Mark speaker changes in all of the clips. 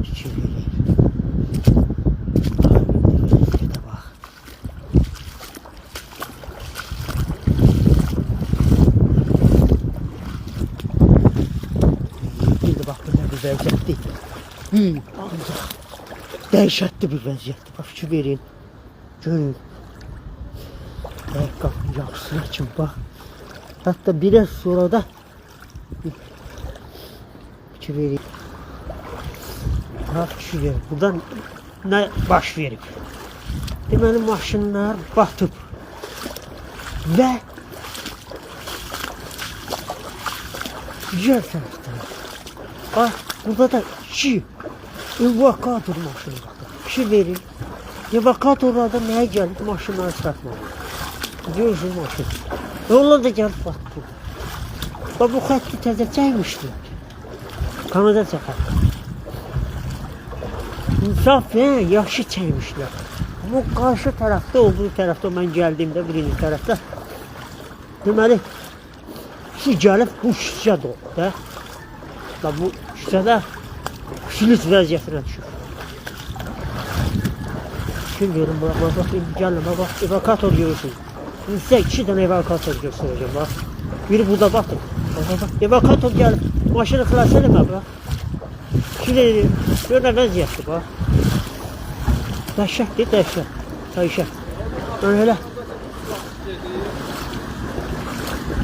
Speaker 1: Fikir vereyim. Vəziyyətə bax. Bir de bax belə bir vəziyyətdir. Ancaq dəhşətli bir vəziyyətdir. Bax fikir verin. Görün. Ayaqqabının yaxşısına kimi bax. Hatta biraz sonra da fikir verin. Bax fikir verin. Buradan ne baş verib? Deməli maşınlar batıb. Və diğer taraftan bax burada da iki evakuator maşını var. Fikir verin. Evakuatorlardan nəyə gəlib maşınları çıxartmalı? Görürsünüz maşın. Onlar da gəlib batdı. Bax bu xətti təzə çəkmişdi. Kanada çəkər. İnsaf və yaxşı çəkmişlər. Ama karşı tarafta olduğu tarafta ben geldiğimde birinci tarafta deməli su gəlib bu şişə doldu da. Bu şişədə kilit vəziyyətinə düşür. Fikir verin bak gəlin bak evakuator görürsünüz. Size 2 tane evakuator göstereceğim bak. Biri burada bakın. Bak evakuator gelip maşını xilas eləmə bak. Şimdi böyle vəziyyətdir bak. Dəhşətdir, dəhşət. Dəhşət. Öyle.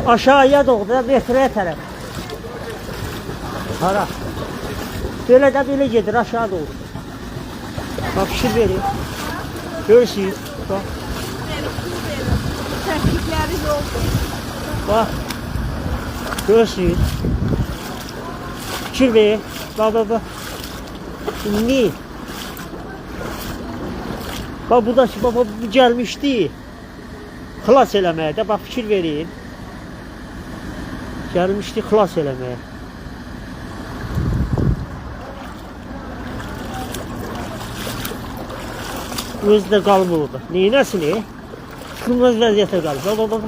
Speaker 1: Aşağıya doğru da metroya tərəf. Hara. Böyle de böyle gedir aşağı doğru. Bak fikir verin. Görürsünüz. Bak.
Speaker 2: Çəkikləri yoldur.
Speaker 1: Bak. Görürsünüz. Fikir verin. Bak. Şimdi bak bu da baba gelmişti. Xilas eləməyə də bak fikir verin. Gelmişti xilas eləməyə. Özü də qalmır orada. Neynəsin? Çıxılmaz vəziyyətə qalır. Baba.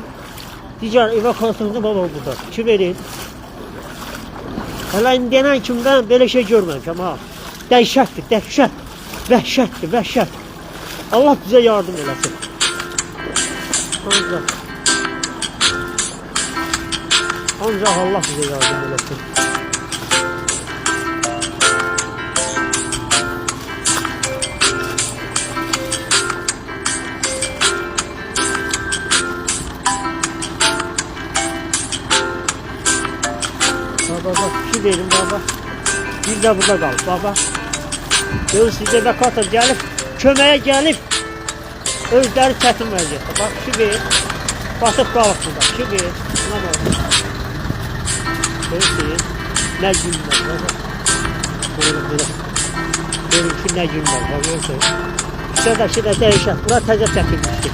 Speaker 1: Digər evakuatorda baba burada. Fikir verin. Hələ indiyənən kimdən belə şey görməmişəm ha. Dəhşətdir, dəhşət. Vəhşətdir, vəhşət. Allah bize yardım eləsin. Ancaq Allah bize yardım eləsin. Baba fikir verin baba. Bir de burada qalıb baba. Görürsünüz evakuator gəlib. Köməyə gəlib özləri çətin vəziyyətdə. Bax fikir verin. Batıb qalıb burada. Fikir verin. Buna bax. Görürsünüz. Nə günlər var. Görün ki nə günlər var. Görürsünüz. Şurada dəyişək. Bura təzə çəkilmişdir.